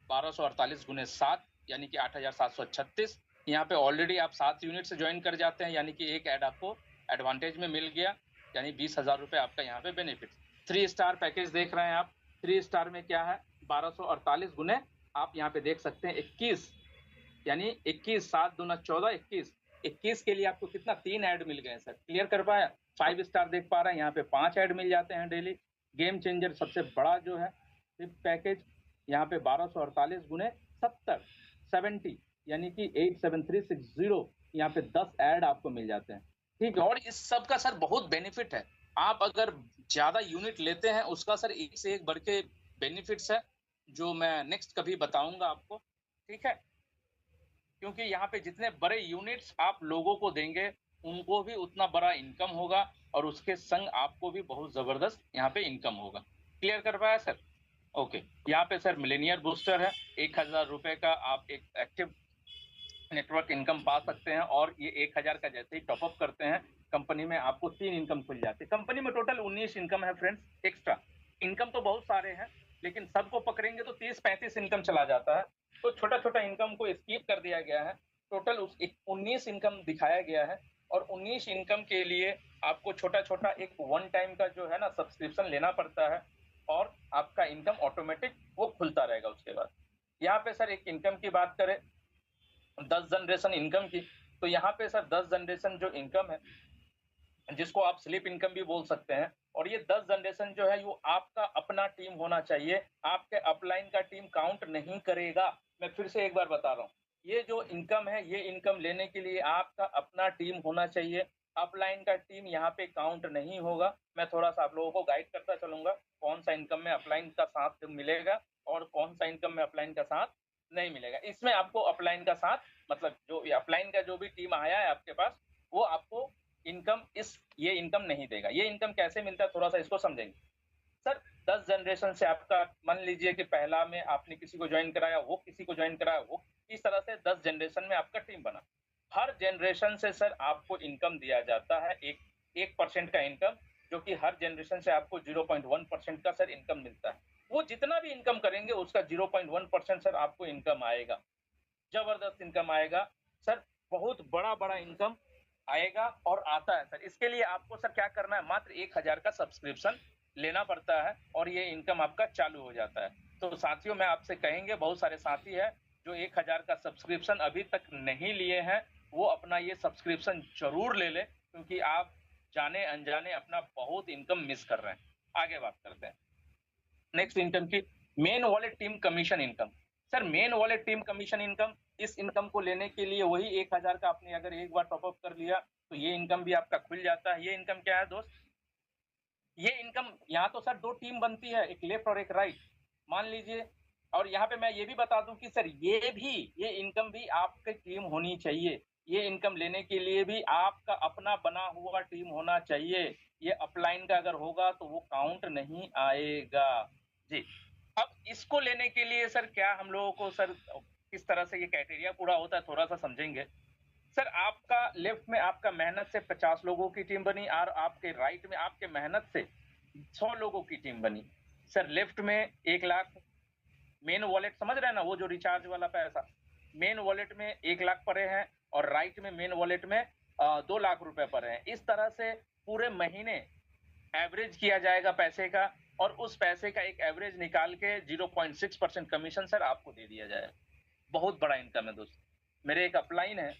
1248 गुने 7 यानी कि 8736। यहाँ पे ऑलरेडी आप 7 यूनिट से ज्वाइन कर जाते हैं, यानी कि एक ऐड आपको एडवांटेज में मिल गया, यानी 20,000 रुपये आपका यहाँ पे बेनिफिट। 3 स्टार पैकेज देख रहे हैं आप। 3 स्टार में क्या है? 1248 गुने आप यहाँ पे देख सकते हैं 21, यानी 21 7 दूना 14 21। 21 के लिए आपको कितना? 3 ऐड मिल गए सर। क्लियर कर पाया? 5 स्टार देख पा रहे हैं, यहाँ पे 5 ऐड मिल जाते हैं डेली। गेम चेंजर सबसे बड़ा जो है फिफ्थ पैकेज, यहाँ पे 1248 गुने 70 यानी कि 87360, यहाँ पे 10 ऐड आपको मिल जाते हैं। ठीक है, और इस सब का सर बहुत बेनिफिट है। आप अगर ज्यादा यूनिट लेते हैं उसका सर एक से एक बढ़ के बेनिफिट्स है, जो मैं नेक्स्ट कभी बताऊंगा आपको। ठीक है, क्योंकि यहाँ पे जितने बड़े यूनिट्स आप लोगों को देंगे उनको भी उतना बड़ा इनकम होगा, और उसके संग आपको भी बहुत जबरदस्त यहाँ पे इनकम होगा। क्लियर कर पाया सर? ओके, यहाँ पे सर मिलेनियर बूस्टर है, 1000 रुपए का आप एक एक्टिव नेटवर्क इनकम पा सकते हैं। और ये 1000 का जैसे ही टॉपअप करते हैं कंपनी में, आपको 3 इनकम खुल जाती है। कंपनी में टोटल 19 इनकम है फ्रेंड्स। एक्स्ट्रा इनकम तो बहुत सारे हैं, लेकिन सबको पकड़ेंगे तो 30-35 इनकम चला जाता है, तो छोटा छोटा इनकम को स्किप कर दिया गया है। टोटल 19 इनकम दिखाया गया है, और 19 इनकम के लिए आपको छोटा छोटा एक वन टाइम का जो है ना सब्सक्रिप्शन लेना पड़ता है, और आपका इनकम ऑटोमेटिक वो खुलता रहेगा उसके बाद। यहाँ पे सर एक इनकम की बात करें 10 जनरेशन इनकम की, तो यहाँ पे सर 10 जनरेशन जो इनकम है, जिसको आप स्लिप इनकम भी बोल सकते हैं, और ये 10 जनरेशन जो है वो आपका अपना टीम होना चाहिए, आपके अपलाइन का टीम काउंट नहीं करेगा। मैं फिर से एक बार बता रहा हूँ, ये जो इनकम है, ये इनकम लेने के लिए आपका अपना टीम होना चाहिए, अपलाइन का टीम यहाँ पे काउंट नहीं होगा। मैं थोड़ा सा आप लोगों को गाइड करता चलूंगा कौन सा इनकम में अपलाइन का साथ मिलेगा और कौन सा इनकम में अपलाइन का साथ नहीं मिलेगा। इसमें आपको अपलाइन का साथ, मतलब जो अपलाइन का जो भी टीम आया है आपके पास, वो आपको इनकम ये इनकम नहीं देगा। ये इनकम कैसे मिलता है थोड़ा सा इसको समझेंगे। सर 10 जनरेशन से आपका मान लीजिए कि पहला में आपने किसी को ज्वाइन कराया, वो किसी को ज्वाइन कराया, वो इस तरह से 10 जनरेशन में आपका टीम बना। हर जनरेशन से सर आपको इनकम दिया जाता है, 1% का इनकम, जो कि हर जनरेशन से आपको 0.1% का सर इनकम मिलता है। वो जितना भी इनकम करेंगे उसका 0.1% सर आपको इनकम आएगा। जबरदस्त इनकम आएगा सर, बहुत बड़ा इनकम आएगा और आता है सर। इसके लिए आपको सर क्या करना है, मात्र 1000 का सब्सक्रिप्शन लेना पड़ता है और ये इनकम आपका चालू हो जाता है। तो साथियों, मैं आपसे कहेंगे, बहुत सारे साथी हैं जो 1000 का सब्सक्रिप्शन अभी तक नहीं लिए हैं, वो अपना ये सब्सक्रिप्शन जरूर ले लें, क्योंकि आप जाने अनजाने अपना बहुत इनकम मिस कर रहे हैं। आगे बात करते हैं नेक्स्ट इनकम की, main wallet team commission income. Sir main wallet team commission income, इस इनकम को लेने के लिए वही 1000 का आपने अगर एक बार टॉपअप कर लिया तो ये इनकम भी आपका खुल जाता है। ये इनकम क्या है दोस्त, ये इनकम, यहाँ तो सर 2 टीम बनती है, एक लेफ्ट और एक राइट, मान लीजिए। और यहाँ पे मैं ये भी बता दूं कि सर ये इनकम भी आपकी टीम होनी चाहिए। ये इनकम लेने के लिए भी आपका अपना बना हुआ टीम होना चाहिए। ये अपलाइन का अगर होगा तो वो काउंट नहीं आएगा जी। अब इसको लेने के लिए सर क्या हम लोगों को सर किस तरह से ये क्राइटेरिया पूरा होता है, थोड़ा सा समझेंगे। सर आपका लेफ्ट में आपका मेहनत से 50 लोगों की टीम बनी और आपके राइट में आपके मेहनत से 100 लोगों की टीम बनी। सर लेफ्ट में 1 लाख मेन वॉलेट, समझ रहे हैं ना, वो जो रिचार्ज वाला पैसा, मेन वॉलेट में 1 लाख पड़े हैं और राइट में मेन वॉलेट में 2 लाख रुपए पड़े हैं। इस तरह से पूरे महीने एवरेज किया जाएगा पैसे का और उस पैसे का एक एवरेज निकाल के 0.6% कमीशन सर आपको दे दिया जाएगा। बहुत बड़ा इनकम है दोस्त। मेरे एक अपलाइन है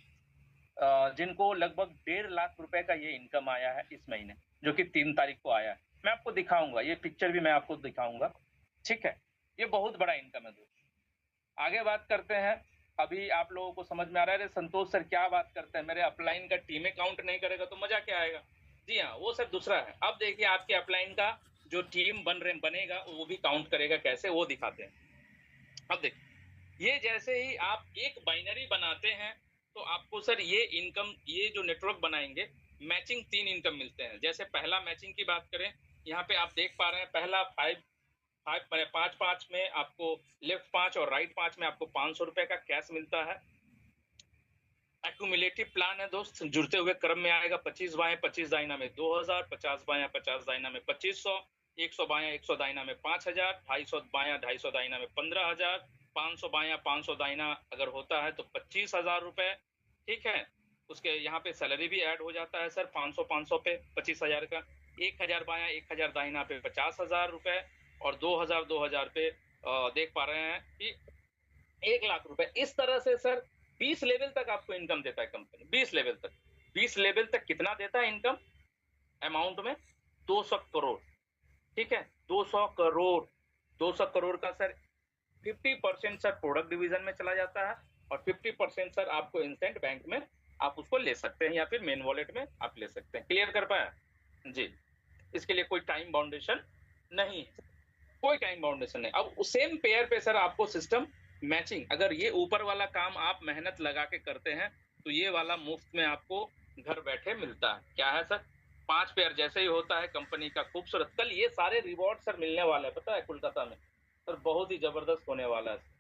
जिनको लगभग 1.5 लाख रुपए का ये इनकम आया है इस महीने, जो कि 3 तारीख को आया है। मैं आपको दिखाऊंगा, ये पिक्चर भी मैं आपको दिखाऊंगा, ठीक है। ये बहुत बड़ा इनकम है दोस्त। आगे बात करते हैं। अभी आप लोगों को समझ में आ रहा है संतोष सर क्या बात करते हैं, मेरे अपलाइन का टीम काउंट नहीं करेगा तो मजा क्या आएगा। जी हाँ, वो सर दूसरा है। अब देखिए आपके अपलाइन का जो टीम बनेगा वो भी काउंट करेगा कैसे, वो दिखाते हैं। अब देखिए, ये जैसे ही आप एक बाइनरी बनाते हैं तो आपको सर ये इनकम, ये जो नेटवर्क बनाएंगे, मैचिंग 3 इनकम मिलते हैं। जैसे पहला मैचिंग की बात करें, यहाँ पे आप देख पा रहे हैं, पहला 5 में आपको लेफ्ट 5 और राइट 5 में आपको 500 रुपए का कैश मिलता है। एक्यूमुलेटिव प्लान है दोस्त, जुड़ते हुए क्रम में आएगा। 25 बाएं 25 दाइना में 2000, 50 बायां 50 दाइना में 2500, 100 बायां 100 दाइना में 5000, 250 बायां 250 दाइना में 15000, 500 बायां 500 दाइना अगर होता है तो 25,000 रुपए, ठीक है। उसके यहाँ पे सैलरी भी ऐड हो जाता है सर, 500 पे 25,000 का। 1000 बायां 1000 दाइना पे 50,000 रुपए और 2000 पे देख पा रहे हैं कि 1 लाख रुपए। इस तरह से सर 20 लेवल तक आपको इनकम देता है कंपनी, 20 लेवल तक। 20 लेवल तक कितना देता है इनकम अमाउंट में, 200 करोड़, ठीक है। 200 करोड़, 200 करोड़ का सर 50% सर प्रोडक्ट डिवीजन में चला जाता है और 50% सर आपको इंस्टेंट बैंक में आप उसको ले सकते हैं या फिर मेन वॉलेट में आप ले सकते हैं। क्लियर कर पाया जी। इसके लिए कोई टाइम बाउंडेशन नहीं, कोई टाइम बाउंडेशन नहीं। अब सेम पेयर पे सर आपको सिस्टम मैचिंग, अगर ये ऊपर वाला काम आप मेहनत लगा के करते हैं तो ये वाला मुफ्त में आपको घर बैठे मिलता है। क्या है सर, 5 पेयर जैसे ही होता है कंपनी का खूबसूरत। कल ये सारे रिवॉर्ड सर मिलने वाले हैं, पता है, कोलकाता में सर, बहुत ही जबरदस्त होने वाला है।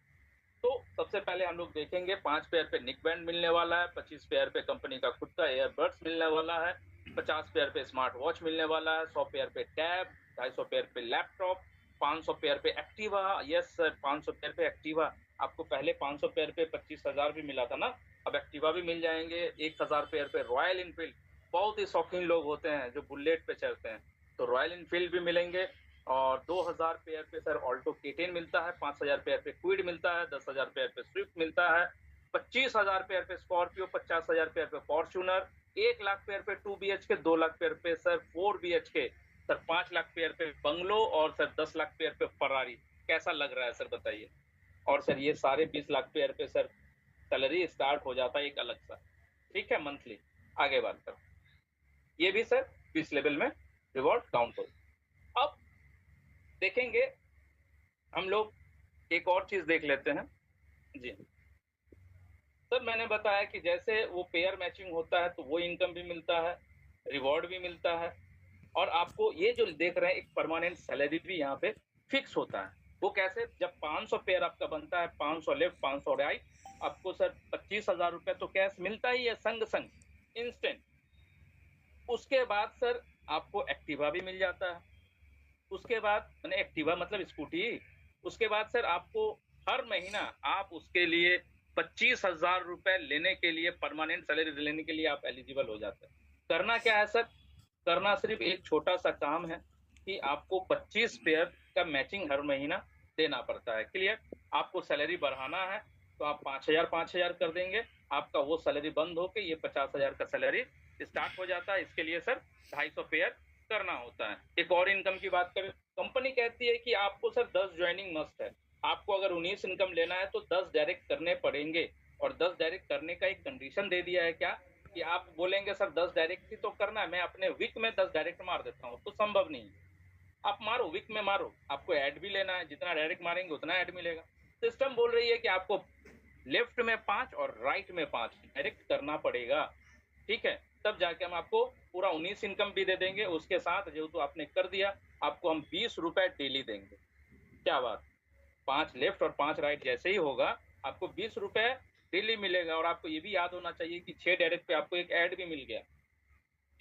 तो सबसे पहले हम लोग देखेंगे 5 पेयर पे निक बैंड मिलने वाला है, 25 पेयर पे कंपनी का खुद का एयरबड्स मिलने वाला है, 50 पेयर पे स्मार्ट वॉच मिलने वाला है, 100 पेयर पे टैब, 250 पेयर पे लैपटॉप, 500 पेयर पे एक्टिवा। यस सर, 500 पेयर पे एक्टिवा। आपको पहले 500 पेयर पे 25,000 भी मिला था ना, अब एक्टिवा भी मिल जाएंगे। 1000 पेयर पे रॉयल इनफील्ड, बहुत ही शौकीन लोग होते हैं जो बुलेट पे चलते हैं, तो रॉयल इनफील्ड भी मिलेंगे। और 2000 पेयर पे सर ऑल्टो K10 मिलता है, 5000 पेयर पे क्विड मिलता है, 10,000 पेयर पे स्विफ्ट मिलता है, 25,000 पेयर पे स्कॉर्पियो, 50,000 पेयर पे फॉर्च्यूनर, 1 लाख पेयर पे 2 BHK, 2 लाख पेयर पे sir 4 BHK, sir 5 lakh pair पे बंगलो और सर 10 लाख पेयर पे फरारी। कैसा लग रहा है सर बताइए। और सर ये सारे 20 लाख पेयर पे सर सैलरी स्टार्ट हो जाता है एक अलग सा, ठीक है, मंथली। आगे बात करो, ये भी सर 20 लेवल में रिवॉर्ड काउंट हो। अब देखेंगे हम लोग एक और चीज देख लेते हैं जी। सर मैंने बताया कि जैसे वो पेयर मैचिंग होता है तो वो इनकम भी मिलता है, रिवॉर्ड भी मिलता है, और आपको ये जो देख रहे हैं एक परमानेंट सैलरी भी यहाँ पे फिक्स होता है। वो कैसे? जब 500 पेयर आपका बनता है, 500 लेफ्ट 500 राइट, आपको सर 25,000 रुपए तो कैश मिलता ही है संग संग इंस्टेंट। उसके बाद सर आपको एक्टिवा भी मिल जाता है। उसके बाद मैंने एक्टिवा मतलब स्कूटी। उसके बाद सर आपको हर महीना आप उसके लिए 25,000 रुपए लेने के लिए, परमानेंट सैलरी लेने के लिए आप एलिजिबल हो जाते हैं। करना क्या है सर? करना सिर्फ एक छोटा सा काम है कि आपको 25 पेयर का मैचिंग हर महीना देना पड़ता है। क्लियर? आपको सैलरी बढ़ाना है तो आप 5,000 कर देंगे, आपका वो सैलरी बंद होके ये 50,000 का सैलरी स्टार्ट हो जाता है। इसके लिए सर 250 पेयर करना होता है। एक और इनकम की बात करें, कंपनी कहती है कि आपको सर 10 ज्वाइनिंग मस्ट है। आपको अगर 19 इनकम लेना है तो 10 डायरेक्ट करने पड़ेंगे, और 10 डायरेक्ट करने का एक कंडीशन दे दिया है। क्या कि आप बोलेंगे सर 10 डायरेक्ट ही तो करना है, मैं अपने वीक में 10 डायरेक्ट मार देता हूँ, तो संभव नहीं है। आप मारो, वीक में मारो, आपको ऐड भी लेना है, जितना डायरेक्ट मारेंगे उतना ऐड मिलेगा। सिस्टम बोल रही है कि आपको लेफ्ट में 5 और राइट में 5 डायरेक्ट करना पड़ेगा। ठीक है? तब जाके हम आपको पूरा 19 इनकम भी दे देंगे। उसके साथ जो तो आपने कर दिया, आपको हम 20 रुपए डेली देंगे। क्या बात? 5 लेफ्ट और 5 राइट जैसे ही होगा, आपको 20 रुपए डेली मिलेगा। और आपको ये भी याद होना चाहिए कि 6 डायरेक्ट पे आपको एक ऐड भी मिल गया।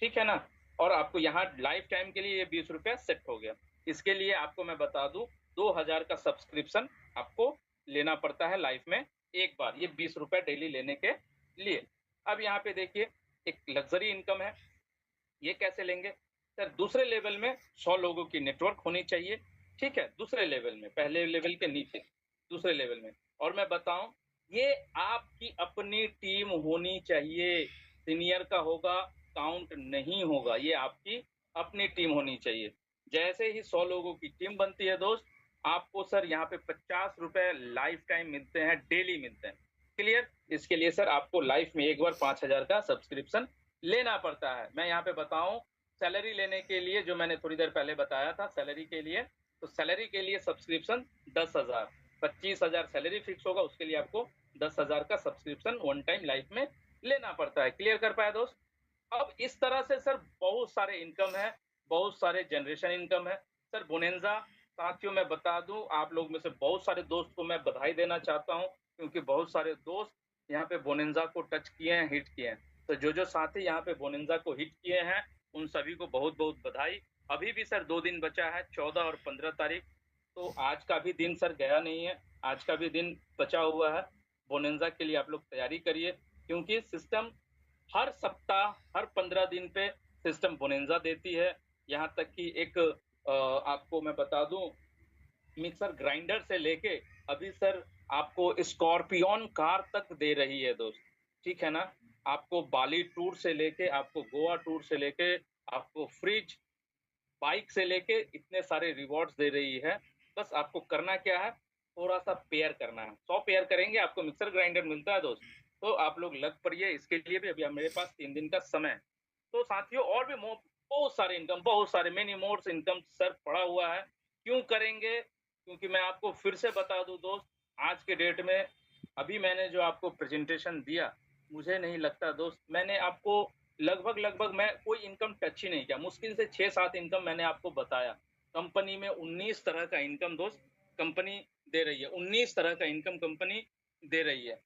ठीक है ना? और आपको यहाँ लाइफ टाइम के लिए ये 20 रुपया सेट हो गया। इसके लिए आपको मैं बता दूं, 2000 का सब्सक्रिप्शन आपको लेना पड़ता है लाइफ में एक बार, ये 20 रुपए डेली लेने के लिए। अब यहाँ पे देखिए, एक लग्जरी इनकम है। ये कैसे लेंगे सर? दूसरे लेवल में 100 लोगों की नेटवर्क होनी चाहिए। ठीक है? दूसरे लेवल में, पहले लेवल के नीचे दूसरे लेवल में। और मैं बताऊं, ये आपकी अपनी टीम होनी चाहिए। सीनियर का होगा, काउंट नहीं होगा, ये आपकी अपनी टीम होनी चाहिए। जैसे ही 100 लोगों की टीम बनती है दोस्त, आपको सर यहाँ पे 50 रुपए लाइफ टाइम मिलते हैं, डेली मिलते हैं। क्लियर? इसके लिए सर आपको लाइफ में एक बार 5,000 का सब्सक्रिप्शन लेना पड़ता है। मैं यहाँ पे बताऊं, सैलरी लेने के लिए जो मैंने थोड़ी देर पहले बताया था, सैलरी के लिए, तो सैलरी के लिए सब्सक्रिप्शन 10,000, 25,000 सैलरी फिक्स होगा, उसके लिए आपको 10,000 का सब्सक्रिप्शन वन टाइम लाइफ में लेना पड़ता है। क्लियर कर पाया दोस्त? अब इस तरह से सर बहुत सारे इनकम है, बहुत सारे जनरेशन इनकम है। सर बोनेंजा, साथियों मैं बता दूं, आप लोग में से बहुत सारे दोस्त को मैं बधाई देना चाहता हूं, क्योंकि बहुत सारे दोस्त यहाँ पे बोनेंजा को टच किए हैं, हिट किए हैं। तो जो साथी यहाँ पे बोनेंजा को हिट किए हैं, उन सभी को बहुत बहुत बधाई। अभी भी सर 2 दिन बचा है, 14 और 15 तारीख। तो आज का भी दिन सर गया नहीं है, आज का भी दिन बचा हुआ है। बोनेंजा के लिए आप लोग तैयारी करिए, क्योंकि सिस्टम हर सप्ताह, हर 15 दिन पे सिस्टम बोनेंजा देती है। यहाँ तक कि एक आपको मैं बता दूं, मिक्सर ग्राइंडर से लेके अभी सर आपको स्कॉर्पियन कार तक दे रही है दोस्त। ठीक है ना? आपको बाली टूर से लेके, आपको गोवा टूर से लेके, आपको फ्रिज, बाइक से लेके इतने सारे रिवॉर्ड्स दे रही है। बस आपको करना क्या है, थोड़ा सा पेयर करना है। 100 पेयर करेंगे, आपको मिक्सर ग्राइंडर मिलता है दोस्त। तो आप लोग लग पड़िए, इसके लिए भी अभी मेरे पास 3 दिन का समय है। तो साथियों, और भी बहुत सारे इनकम, बहुत सारे मेनी मोड्स इनकम सर पड़ा हुआ है। क्यों करेंगे? क्योंकि मैं आपको फिर से बता दूं दोस्त, आज के डेट में अभी मैंने जो आपको प्रेजेंटेशन दिया, मुझे नहीं लगता दोस्त, मैंने आपको लगभग मैं कोई इनकम टच ही नहीं किया। मुश्किल से 6-7 इनकम मैंने आपको बताया। कंपनी में 19 तरह का इनकम दोस्त कंपनी दे रही है, 19 तरह का इनकम कंपनी दे रही है।